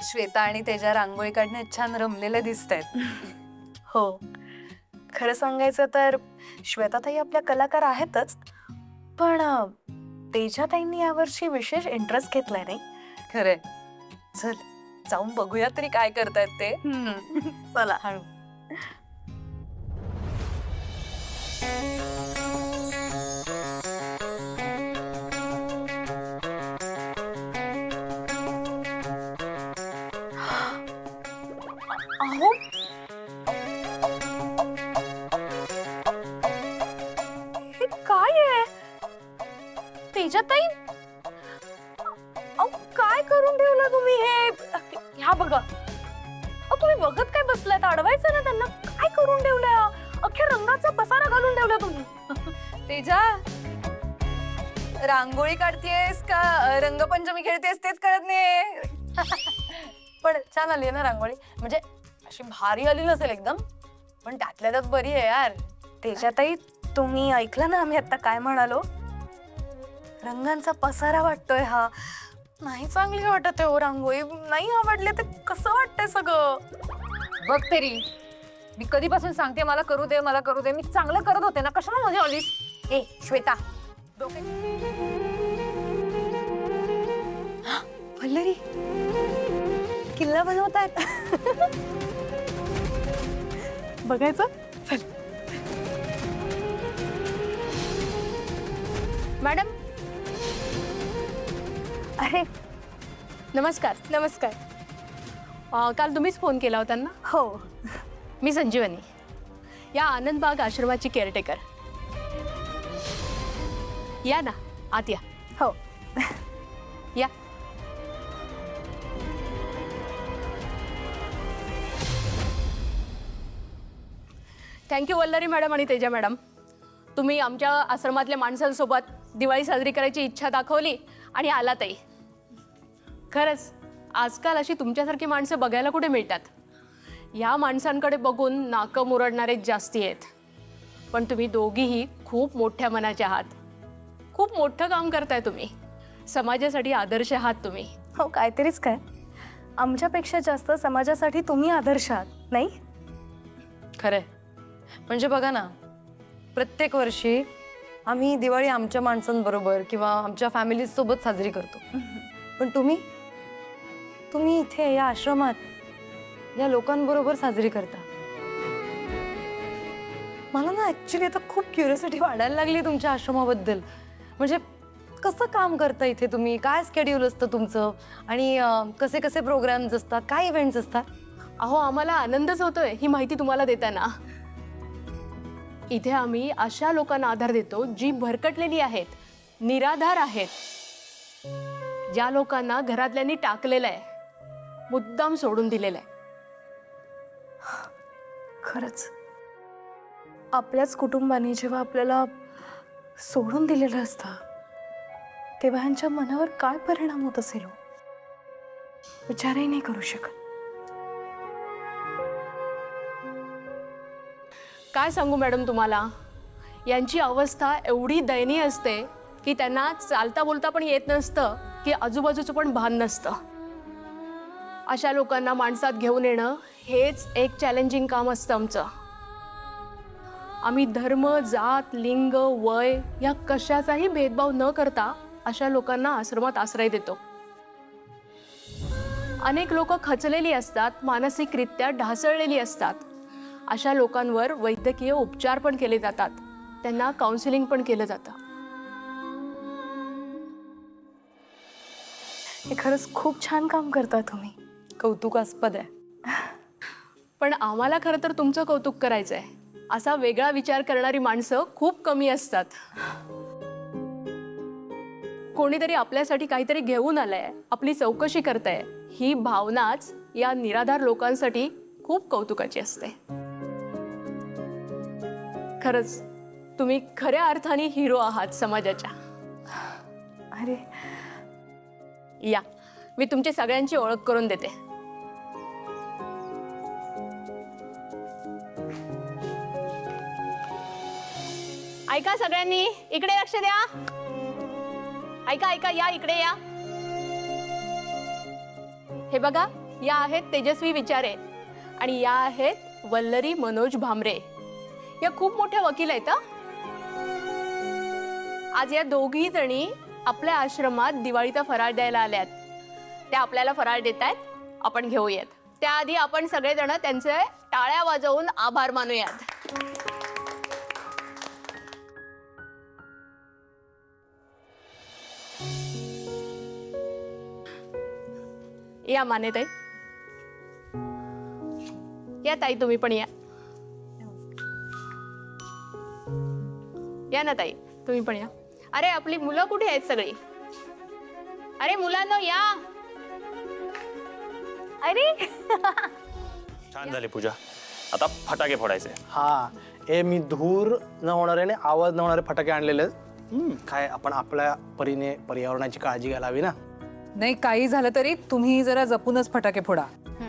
श्वेता आणि तेजा रांगोळी काढण्यात छान रमलेले दिसतायत. हो, खरं सांगायचं तर श्वेताताई आपल्या कलाकार आहेतच, पण तेजाताईंनी यावर्षी विशेष इंटरेस्ट घेतलाय नाही. खरंय. चल जाऊन बघूया तरी काय करतायत ते. चला. हळू. अहो, हे काय आहे? तेजाताई, अहो काय करून ठेवलं तुम्ही हे? ह्या बघा. अहो तुम्ही बघत काय बसलात? अडवायचं ना त्यांना. काय करून ठेवलंय? अख्ख्या रंगाचा पसारा घालून ठेवला तुम्ही. तेजा रांगोळी काढतेस का रंगपंचमी खेळतेस तेच कळत नाही. पण छान आली ना रांगोळी. म्हणजे अशी भारी आली नसेल एकदम, पण त्यातल्या त्यात बरी आहे यार. तेजाताई, तुम्ही ऐकलं ना आम्ही आता काय म्हणालो? रंगांचा पसारा वाटतोय हा. नाही चांगली वाटत आहे हो रांगोळी. नाही आवडले ते कसं वाटतंय सगळं. बघ तरी, मी कधीपासून सांगते मला करू दे मला करू दे. मी चांगलं करत होते ना, कशाला मध्ये आलीस? ए श्वेता, वल्लरी, किल्ला बनवतायत. बघायचं. चल. मॅडम अरे नमस्कार. नमस्कार. काल तुम्हीच फोन केला होता ना? हो. मी संजीवनी, या आनंदबाग आश्रमाची केअरटेकर. या ना, आत या. हो. या. थँक्यू वल्लरी मॅडम आणि तेजा मॅडम. तुम्ही आमच्या आश्रमातल्या माणसांसोबत दिवाळी साजरी करायची इच्छा दाखवली आणि आलातही. खरंच आजकाल अशी तुमच्यासारखी माणसं बघायला कुठे मिळतात. या माणसांकडे बघून नाकं मुरडणारे जास्ती आहेत. पण तुम्ही दोघीही खूप मोठ्या मनाचे आहात. खूप मोठं काम करताय तुम्ही. समाजासाठी आदर्श आहात तुम्ही. हो, काहीतरीच काय. आमच्यापेक्षा जास्त समाजासाठी तुम्ही आदर्श आहात, नाही? खरंय. म्हणजे बघा ना, प्रत्येक वर्षी आम्ही दिवाळी आमच्या माणसांबरोबर किंवा आमच्या फॅमिली सोबत साजरी करतो. पण तुम्ही इथे या आश्रमात या लोकांबरोबर साजरी करता. मला ना ऍक्च्युली आता खूप क्युरियोसिटी वाढायला लागली तुमच्या आश्रमाबद्दल. म्हणजे कसं काम करता इथे तुम्ही? काय स्केड्यूल असतं तुमचं? आणि कसे कसे प्रोग्राम्स असतात? काय इव्हेंट्स असतात? अहो, आम्हाला आनंदच होतोय ही माहिती तुम्हाला देताना. इथे आम्ही अशा लोकांना आधार देतो जी भरकटलेली आहेत, निराधार आहेत. ज्या लोकांना घरातल्यांनी टाकलेलं आहे, मुद्दाम सोडून दिलेलं आहे. खरंच आपल्याच कुटुंबाने जेव्हा आपल्याला सोडून दिलेलं असतं तेव्हा ह्यांच्या मनावर काय परिणाम होत असेल हो? विचारही नाही करू शकत. काय सांगू मॅडम तुम्हाला, यांची अवस्था एवढी दयनीय असते की त्यांना चालता बोलता पण येत नसतं, की आजूबाजूचं पण भान नसतं. अशा लोकांना माणसात घेऊन येणं हेच एक चॅलेंजिंग काम असतं आमचं. आम्ही धर्म, जात, लिंग, वय या कशाचाही भेदभाव न करता अशा लोकांना आश्रमात आश्रय देतो. अनेक लोक खचलेली असतात, मानसिकरित्या ढासळलेली असतात. अशा लोकांवर वैद्यकीय उपचार पण केले जातात, त्यांना काउन्सिलिंग पण केलं जातं. हे खरंच खूप छान काम करता तुम्ही. कौतुकास्पद आहे. पण आम्हाला खरं तर तुमचं कौतुक करायचं आहे. असा वेगळा विचार करणारी माणसं खूप कमी असतात. कोणीतरी आपल्यासाठी काहीतरी घेऊन आलंय, आपली चौकशी करताय, ही भावनाच या निराधार लोकांसाठी खूप कौतुकाची असते. खरंच तुम्ही खऱ्या अर्थाने हिरो आहात समाजाच्या. अरे या, मी तुमची सगळ्यांची ओळख करून देते. ऐका सगळ्यांनी, इकडे लक्ष द्या. ऐका ऐका, या इकडे या. हे बघा, या आहेत तेजस्वी विचारे आणि या आहेत वल्लरी मनोज भामरे. या खूप मोठ्या वकील आहेत हं. आज या दोघी जणी आपल्या आश्रमात दिवाळीचा फराळ द्यायला आल्यात. त्या आपल्याला फराळ देत आहेत, आपण घेऊयात. त्याआधी आपण सगळेजण त्यांचे टाळ्या वाजवून आभार मानूयात. या मानेताई, या ताई तुम्ही पण या. या ना ताई तुम्ही पण या. अरे आपली मुलं कुठे आहेत सगळी? अरे मुलांनो या. अरे छान झाली पूजा. आता फटाके फोडायचे. हा ए मी धूर न होणारे आणि आवाज न होणारे फटाके आणलेले आहेत. काय आपण आपल्या परीने पर्यावरणाची काळजी घ्यायला हवी ना. नाही काही झालं तरी तुम्ही जरा जपूनच फटाके फोडा.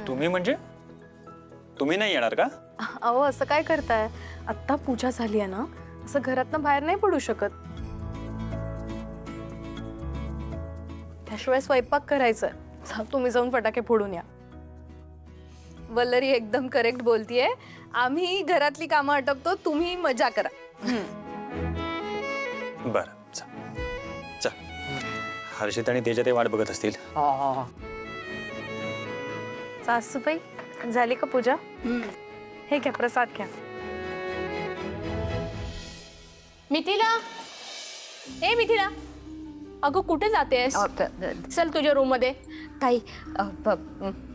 तुम्ही म्हणजे तुम्ही नाही येणार का? अहो असं काय करताय? आत्ता पूजा झाली आहे ना, असं घरातनं बाहेर नाही पडू शकत. त्याशिवाय स्वयंपाक करायचं. तुम्ही जाऊन फटाके फोडून या. वल्लरी एकदम करेक्ट बोलतीये. आम्ही घरातली कामं आटपतो, तुम्ही मजा करा. बरं चल. हर्षित आणि तेजा ते वाट बघत असतील. हा हा हा. सासूबाई झाली का पूजा? हे घ्या प्रसाद घ्या. मिथिला, ए मिथिला, अगं कुठे जातेस? चल तुझ्या रूम मध्ये. ताई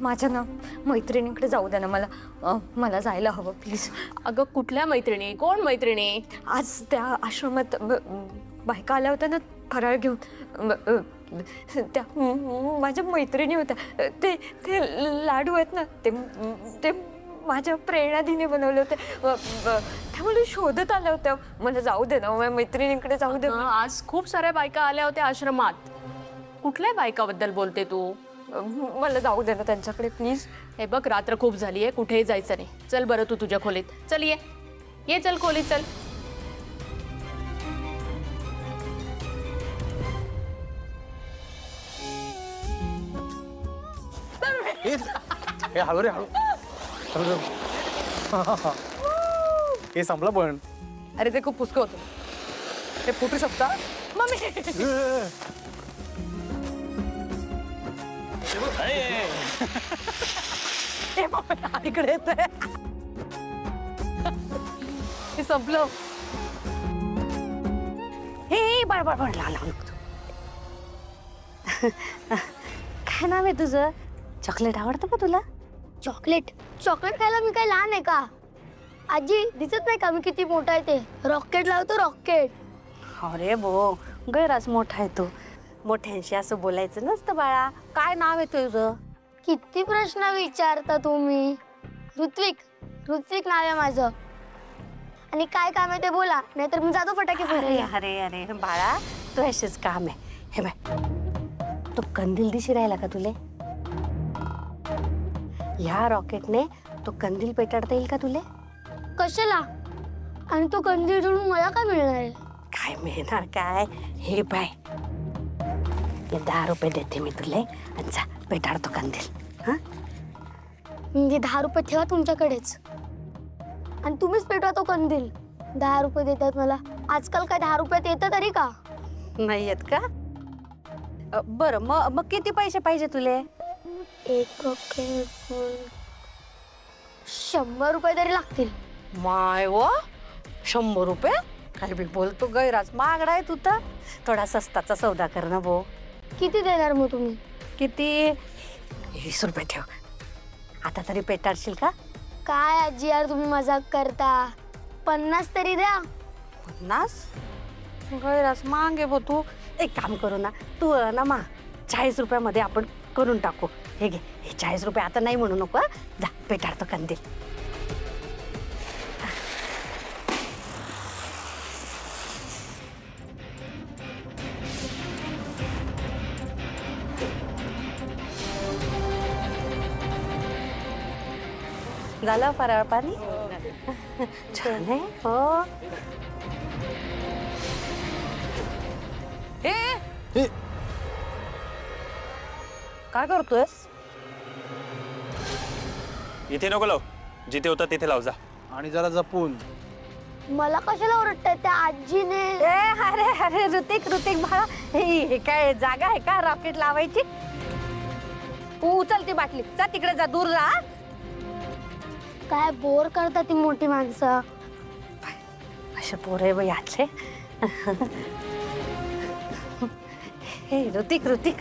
माझ्या ना मैत्रिणीकडे जाऊ द्या ना मला. मला जायला हवं प्लीज. अगं कुठल्या मैत्रिणी? कोण मैत्रिणी? आज त्या आश्रमात बायका आल्या होत्या ना फराळ घेऊन. त्या माझ्या मैत्रिणी होत्या. ते ते लाडू आहेत ना, ते माझ्या प्रेरणाधीने बनवले होते. त्यामुळे शोधत आल्या होत्या. मला जाऊ दे ना, माझ्या मैत्रिणीकडे जाऊ दे. अगं, आज खूप साऱ्या बायका आल्या होत्या आश्रमात. कुठल्या बायकाबद्दल बोलते तू? मला जाऊ दे ना त्यांच्याकडे प्लीज. हे बघ रात्र खूप झाली आहे, कुठेही जायचं नाही. चल बरं तू तुझ्या खोलीत. चल ये ये, चल खोलीत चल. हे हळू रे हळू. हे संपलं पण. अरे ते खूप पुसकं होतं. ते फुटू शकता. इकडे येतंय. हे संपलं. हे बडबड लागला. काय नाव आहे तुझं? चॉकलेट आवडतं का तुला? चॉकलेट चॉकलेट खायला मी काय लहान आहे का? आजी दिसत नाही का मी किती मोठा आहे ते? रॉकेट लावतो रॉकेट. अरे बो गैराच मोठा आहे तू. मोठ्यांशी असं बोलायचं नसतं बाळा. काय नाव आहे तुझं? किती प्रश्न विचारता तुम्ही? ऋत्विक ऋत्विक नाव आहे माझं. आणि काय काम आहे ते बोला, नाहीतर मी जातो फटाके अरे फोडायला. अरे अरे बाळा तू अशीच काम आहे. हे बाय तो कंदील दिशी राहिला का तुले? ह्या रॉकेटने तो कंदील पेटाडता येईल का तुले? कशाला? आणि तो कंदील जोडून मला काय मिळणार आहे? काय मिळणार काय? हे बाय 10 रुपये देते मी तुले आणि जा पेटाडतो कंदील. हा म्हणजे 10 रुपये ठेवा तुमच्याकडेच आणि तुम्हीच पेटवा तो कंदील. 10 रुपये देतात मला. आजकाल काय 10 रुपयात येतं तरी का? नाही येत का? बरं मग किती पैसे पाहिजे तुले? एक 100 रुपये तरी लागतील. माय व 100 रुपये? काय बी बोलतो गैराच महागडा आहे तू तर. थोडा सस्ताचा सौदा कर ना भो. किती देणार मग तुम्ही? किती? 20 रुपये ठेव. आता तरी पेटाडशील का? काय आजी यार तुम्ही मजाक करता. 50 तरी द्या. 50? गैराच मागे भो तू. एक काम करू ना तू ना 40 रुपयामध्ये आपण करून टाकू. हे घे हे 40 रुपये आता नाही म्हणू नको. जा पेटाडतो कंदील. झालं फराळ पाणी? छान आहे. हो काय करतोयस? इथे नको लाव, जिथे होता तिथे लाव जा. आणि जरा जपून. मला कशाला ओरडताय त्या आजीने? अरे अरे ऋतिक ऋतिक बाळा, हे काय जागा आहे का रॉकेट लावायची? तू उचल ती बाटली, जा तिकडे जा, दूर जा. काय बोर करतात ती मोठी माणसं. अशा पोरे बाई आजचे. हे ऋतिक ऋतिक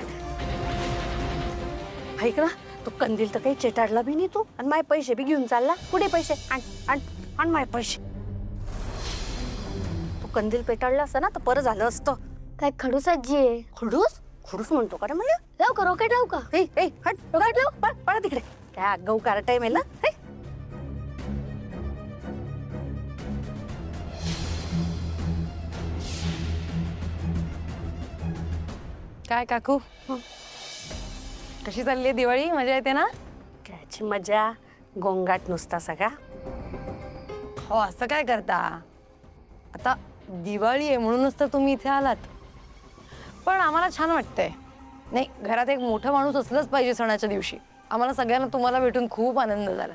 ऐक ना, तू कंदील तर काही चेटाडला बी नाही तू, आणि माझे पैसे बी घेऊन चालला. कुठे पैसे? आण आण आण माझे पैसे. तू कंदील पेटाळला असता ना तर बरं झालं असतं. काय खडूस आजी आहे? खडूस खडूस म्हणतो का रे मला? लाव का रॉकेट लावू का? ए ए हट रॉकेट लाव, पळा तिकडे. काय गहू कार टाइम आहे ना. हे? काय काकू कशी चालली आहे दिवाळी? मजा येते ना? त्याची मजा गोंगाट नुसता सगळा. हो असं काय करता? आता दिवाळी आहे म्हणूनच तर तुम्ही इथे आलात. पण आम्हाला छान वाटतंय. नाही, घरात एक मोठा माणूस असलंच पाहिजे सणाच्या दिवशी. आम्हाला सगळ्यांना तुम्हाला भेटून खूप आनंद झाला.